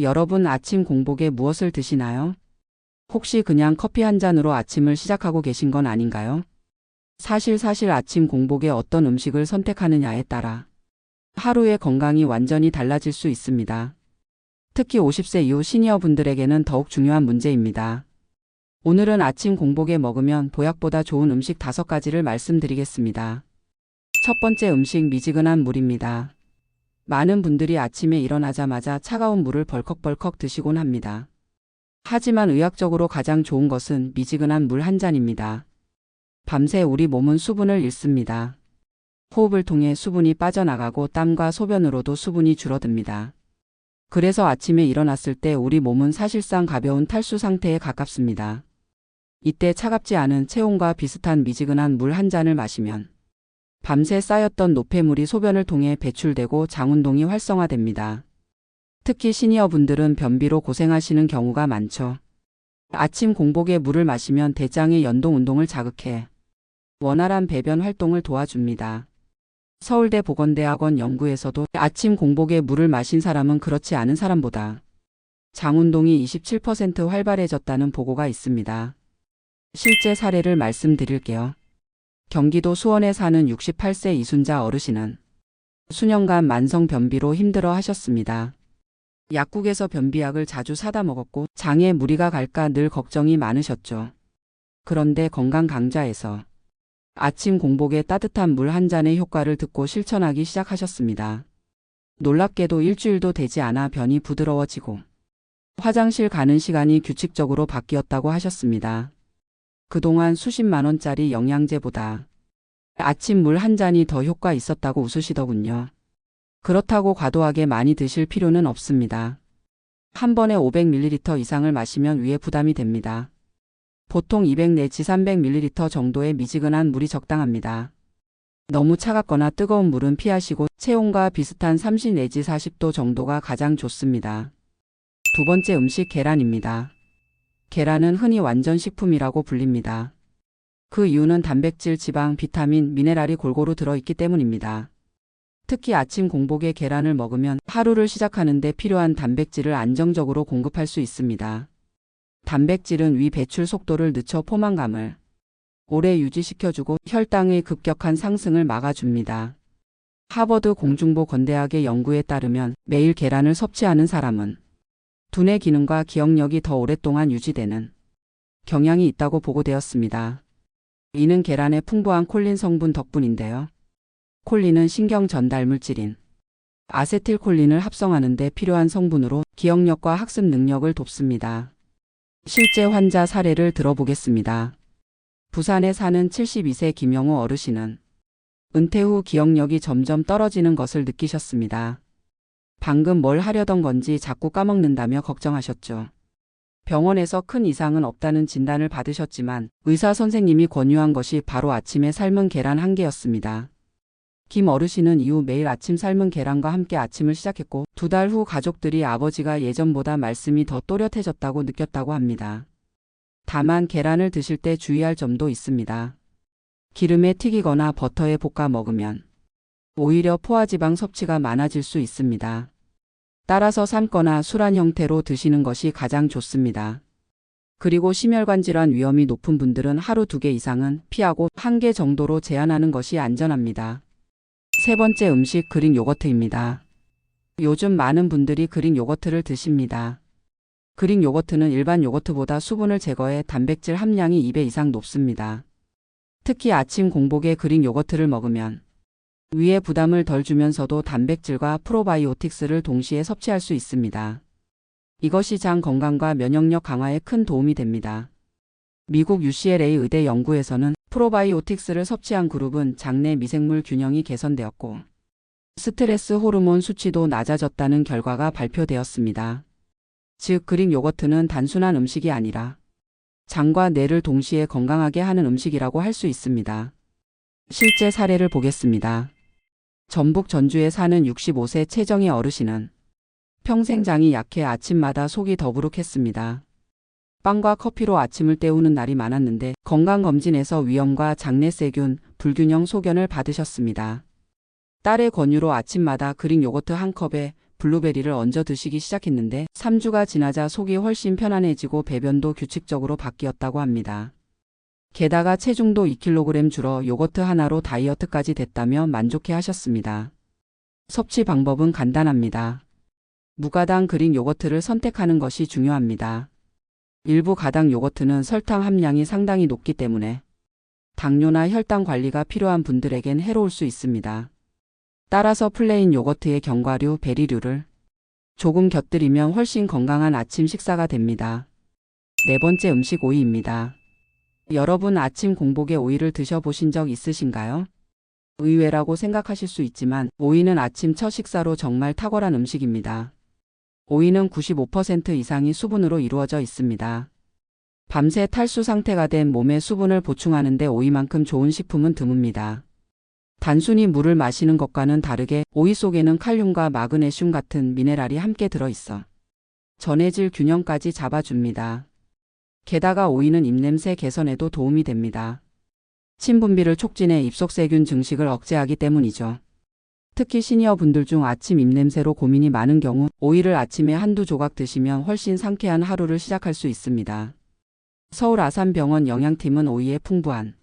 여러분 아침 공복에 무엇을 드시나요? 혹시 그냥 커피 한 잔으로 아침을 시작하고 계신 건 아닌가요? 사실 아침 공복에 어떤 음식을 선택하느냐에 따라 하루의 건강이 완전히 달라질 수 있습니다. 특히 50세 이후 시니어분들에게는 더욱 중요한 문제입니다. 오늘은 아침 공복에 먹으면 보약보다 좋은 음식 5가지를 말씀드리겠습니다. 첫 번째 음식 미지근한 물입니다. 많은 분들이 아침에 일어나자마자 차가운 물을 벌컥벌컥 드시곤 합니다. 하지만 의학적으로 가장 좋은 것은 미지근한 물 한 잔입니다. 밤새 우리 몸은 수분을 잃습니다. 호흡을 통해 수분이 빠져나가고 땀과 소변으로도 수분이 줄어듭니다. 그래서 아침에 일어났을 때 우리 몸은 사실상 가벼운 탈수 상태에 가깝습니다. 이때 차갑지 않은 체온과 비슷한 미지근한 물 한 잔을 마시면 밤새 쌓였던 노폐물이 소변을 통해 배출되고 장운동이 활성화됩니다. 특히 시니어분들은 변비로 고생하시는 경우가 많죠. 아침 공복에 물을 마시면 대장의 연동 운동을 자극해 원활한 배변 활동을 도와줍니다. 서울대 보건대학원 연구에서도 아침 공복에 물을 마신 사람은 그렇지 않은 사람보다 장운동이 27% 활발해졌다는 보고가 있습니다. 실제 사례를 말씀드릴게요. 경기도 수원에 사는 68세 이순자 어르신은 수년간 만성 변비로 힘들어 하셨습니다. 약국에서 변비약을 자주 사다 먹었고 장에 무리가 갈까 늘 걱정이 많으셨죠. 그런데 건강 강좌에서 아침 공복에 따뜻한 물 한 잔의 효과를 듣고 실천하기 시작하셨습니다. 놀랍게도 일주일도 되지 않아 변이 부드러워지고 화장실 가는 시간이 규칙적으로 바뀌었다고 하셨습니다. 그동안 수십만 원짜리 영양제보다 아침 물 한 잔이 더 효과 있었다고 웃으시더군요. 그렇다고 과도하게 많이 드실 필요는 없습니다. 한 번에 500ml 이상을 마시면 위에 부담이 됩니다. 보통 200 내지 300ml 정도의 미지근한 물이 적당합니다. 너무 차갑거나 뜨거운 물은 피하시고 체온과 비슷한 30 내지 40도 정도가 가장 좋습니다. 두 번째 음식 계란입니다. 계란은 흔히 완전식품이라고 불립니다. 그 이유는 단백질, 지방, 비타민, 미네랄이 골고루 들어있기 때문입니다. 특히 아침 공복에 계란을 먹으면 하루를 시작하는데 필요한 단백질을 안정적으로 공급할 수 있습니다. 단백질은 위 배출 속도를 늦춰 포만감을 오래 유지시켜주고 혈당의 급격한 상승을 막아줍니다. 하버드 공중보건대학의 연구에 따르면 매일 계란을 섭취하는 사람은 두뇌 기능과 기억력이 더 오랫동안 유지되는 경향이 있다고 보고되었습니다. 이는 계란의 풍부한 콜린 성분 덕분인데요. 콜린은 신경 전달 물질인 아세틸콜린을 합성하는 데 필요한 성분으로 기억력과 학습 능력을 돕습니다. 실제 환자 사례를 들어보겠습니다. 부산에 사는 72세 김영호 어르신은 은퇴 후 기억력이 점점 떨어지는 것을 느끼셨습니다. 방금 뭘 하려던 건지 자꾸 까먹는다며 걱정하셨죠. 병원에서 큰 이상은 없다는 진단을 받으셨지만 의사 선생님이 권유한 것이 바로 아침에 삶은 계란 한 개였습니다. 김 어르신은 이후 매일 아침 삶은 계란과 함께 아침을 시작했고 2달 후 가족들이 아버지가 예전보다 말씀이 더 또렷해졌다고 느꼈다고 합니다. 다만 계란을 드실 때 주의할 점도 있습니다. 기름에 튀기거나 버터에 볶아 먹으면 오히려 포화지방 섭취가 많아질 수 있습니다. 따라서 삶거나 술한 형태로 드시는 것이 가장 좋습니다. 그리고 심혈관 질환 위험이 높은 분들은 하루 2개 이상은 피하고 1개 정도로 제한하는 것이 안전합니다. 세 번째 음식 그릭 요거트입니다. 요즘 많은 분들이 그릭 요거트를 드십니다. 그릭 요거트는 일반 요거트보다 수분을 제거해 단백질 함량이 2배 이상 높습니다. 특히 아침 공복에 그릭 요거트를 먹으면 위에 부담을 덜 주면서도 단백질과 프로바이오틱스를 동시에 섭취할 수 있습니다. 이것이 장 건강과 면역력 강화에 큰 도움이 됩니다. 미국 UCLA 의대 연구에서는 프로바이오틱스를 섭취한 그룹은 장내 미생물 균형이 개선되었고 스트레스 호르몬 수치도 낮아졌다는 결과가 발표되었습니다. 즉 그릭 요거트는 단순한 음식이 아니라 장과 뇌를 동시에 건강하게 하는 음식이라고 할 수 있습니다. 실제 사례를 보겠습니다. 전북 전주에 사는 65세 최정희 어르신은 평생 장이 약해 아침마다 속이 더부룩했습니다. 빵과 커피로 아침을 때우는 날이 많았는데 건강검진에서 위염과 장내세균, 불균형 소견을 받으셨습니다. 딸의 권유로 아침마다 그릭 요거트 한 컵에 블루베리를 얹어 드시기 시작했는데 3주가 지나자 속이 훨씬 편안해지고 배변도 규칙적으로 바뀌었다고 합니다. 게다가 체중도 2kg 줄어 요거트 하나로 다이어트까지 됐다며 만족해 하셨습니다. 섭취 방법은 간단합니다. 무가당 그릭 요거트를 선택하는 것이 중요합니다. 일부 가당 요거트는 설탕 함량이 상당히 높기 때문에 당뇨나 혈당 관리가 필요한 분들에겐 해로울 수 있습니다. 따라서 플레인 요거트에 견과류, 베리류를 조금 곁들이면 훨씬 건강한 아침 식사가 됩니다. 네 번째 음식 오이입니다. 여러분 아침 공복에 오이를 드셔보신 적 있으신가요? 의외라고 생각하실 수 있지만 오이는 아침 첫 식사로 정말 탁월한 음식입니다. 오이는 95% 이상이 수분으로 이루어져 있습니다. 밤새 탈수 상태가 된 몸에 수분을 보충하는 데 오이만큼 좋은 식품은 드뭅니다. 단순히 물을 마시는 것과는 다르게 오이 속에는 칼륨과 마그네슘 같은 미네랄이 함께 들어있어 전해질 균형까지 잡아줍니다. 게다가 오이는 입냄새 개선에도 도움이 됩니다. 침 분비를 촉진해 입속세균 증식을 억제하기 때문이죠. 특히 시니어 분들 중 아침 입냄새로 고민이 많은 경우 오이를 아침에 한두 조각 드시면 훨씬 상쾌한 하루를 시작할 수 있습니다. 서울 아산병원 영양팀은 오이에 풍부한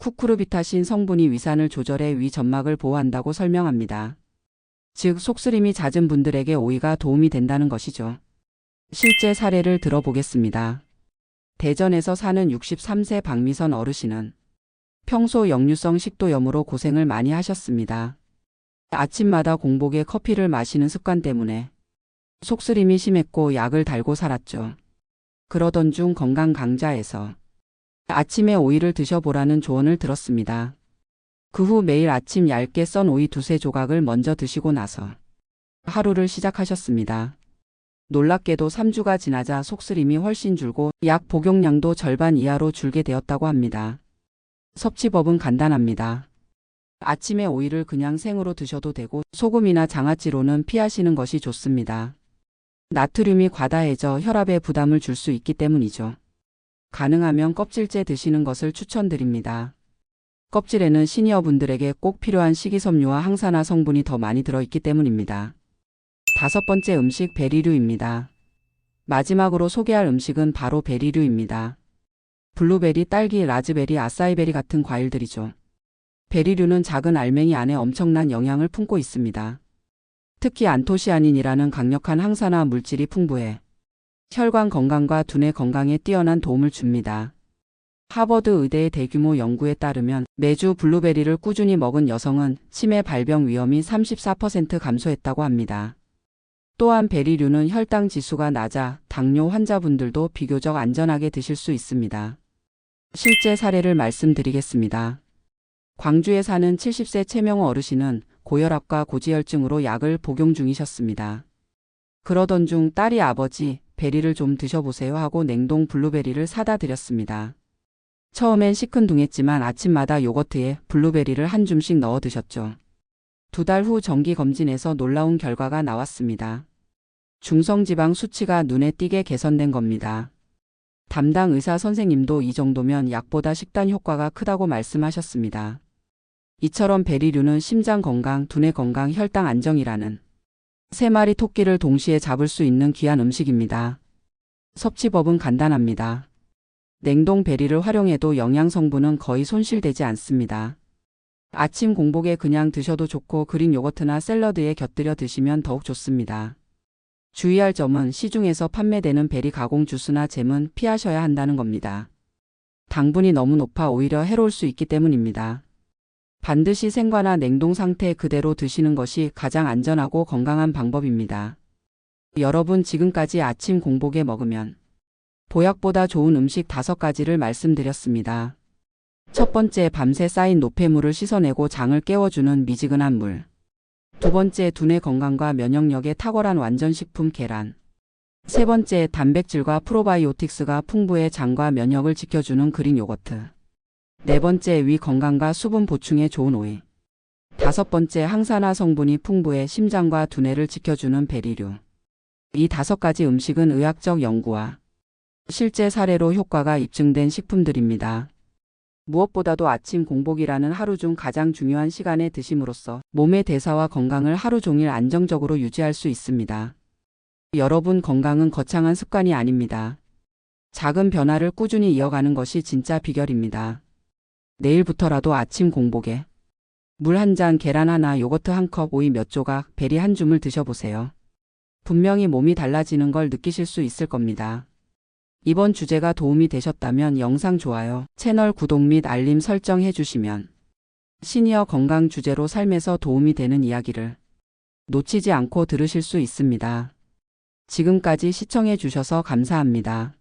쿠쿠르비타신 성분이 위산을 조절해 위 점막을 보호한다고 설명합니다. 즉 속쓰림이 잦은 분들에게 오이가 도움이 된다는 것이죠. 실제 사례를 들어보겠습니다. 대전에서 사는 63세 박미선 어르신은 평소 역류성 식도염으로 고생을 많이 하셨습니다. 아침마다 공복에 커피를 마시는 습관 때문에 속쓰림이 심했고 약을 달고 살았죠. 그러던 중 건강 강좌에서 아침에 오이를 드셔보라는 조언을 들었습니다. 그 후 매일 아침 얇게 썬 오이 두세 조각을 먼저 드시고 나서 하루를 시작하셨습니다. 놀랍게도 3주가 지나자 속쓰림이 훨씬 줄고 약 복용량도 절반 이하로 줄게 되었다고 합니다. 섭취법은 간단합니다. 아침에 오이를 그냥 생으로 드셔도 되고 소금이나 장아찌로는 피하시는 것이 좋습니다. 나트륨이 과다해져 혈압에 부담을 줄 수 있기 때문이죠. 가능하면 껍질째 드시는 것을 추천드립니다. 껍질에는 시니어분들에게 꼭 필요한 식이섬유와 항산화 성분이 더 많이 들어있기 때문입니다. 다섯 번째 음식 베리류입니다. 마지막으로 소개할 음식은 바로 베리류입니다. 블루베리, 딸기, 라즈베리, 아사이베리 같은 과일들이죠. 베리류는 작은 알맹이 안에 엄청난 영양을 품고 있습니다. 특히 안토시아닌이라는 강력한 항산화 물질이 풍부해 혈관 건강과 두뇌 건강에 뛰어난 도움을 줍니다. 하버드 의대의 대규모 연구에 따르면 매주 블루베리를 꾸준히 먹은 여성은 치매 발병 위험이 34% 감소했다고 합니다. 또한 베리류는 혈당 지수가 낮아 당뇨 환자분들도 비교적 안전하게 드실 수 있습니다. 실제 사례를 말씀드리겠습니다. 광주에 사는 70세 최명호 어르신은 고혈압과 고지혈증으로 약을 복용 중이셨습니다. 그러던 중 딸이 아버지 베리를 좀 드셔보세요 하고 냉동 블루베리를 사다 드렸습니다. 처음엔 시큰둥했지만 아침마다 요거트에 블루베리를 한 줌씩 넣어 드셨죠. 2달 후 정기검진에서 놀라운 결과가 나왔습니다. 중성지방 수치가 눈에 띄게 개선된 겁니다. 담당 의사 선생님도 이 정도면 약보다 식단 효과가 크다고 말씀하셨습니다. 이처럼 베리류는 심장 건강, 두뇌 건강, 혈당 안정이라는 3마리 토끼를 동시에 잡을 수 있는 귀한 음식입니다. 섭취법은 간단합니다. 냉동 베리를 활용해도 영양 성분은 거의 손실되지 않습니다. 아침 공복에 그냥 드셔도 좋고 그릭 요거트나 샐러드에 곁들여 드시면 더욱 좋습니다. 주의할 점은 시중에서 판매되는 베리 가공 주스나 잼은 피하셔야 한다는 겁니다. 당분이 너무 높아 오히려 해로울 수 있기 때문입니다. 반드시 생과나 냉동 상태 그대로 드시는 것이 가장 안전하고 건강한 방법입니다. 여러분 지금까지 아침 공복에 먹으면 보약보다 좋은 음식 5가지를 말씀드렸습니다. 첫 번째, 밤새 쌓인 노폐물을 씻어내고 장을 깨워주는 미지근한 물. 두 번째, 두뇌 건강과 면역력에 탁월한 완전식품 계란. 세 번째, 단백질과 프로바이오틱스가 풍부해 장과 면역을 지켜주는 그릭 요거트. 네 번째, 위 건강과 수분 보충에 좋은 오이. 다섯 번째, 항산화 성분이 풍부해 심장과 두뇌를 지켜주는 베리류. 이 5가지 음식은 의학적 연구와 실제 사례로 효과가 입증된 식품들입니다. 무엇보다도 아침 공복이라는 하루 중 가장 중요한 시간에 드심으로써 몸의 대사와 건강을 하루 종일 안정적으로 유지할 수 있습니다. 여러분, 건강은 거창한 습관이 아닙니다. 작은 변화를 꾸준히 이어가는 것이 진짜 비결입니다. 내일부터라도 아침 공복에 물 한 잔, 계란 하나, 요거트 한 컵, 오이 몇 조각, 베리 한 줌을 드셔보세요. 분명히 몸이 달라지는 걸 느끼실 수 있을 겁니다. 이번 주제가 도움이 되셨다면 영상 좋아요, 채널 구독 및 알림 설정 해주시면 시니어 건강 주제로 삶에서 도움이 되는 이야기를 놓치지 않고 들으실 수 있습니다. 지금까지 시청해 주셔서 감사합니다.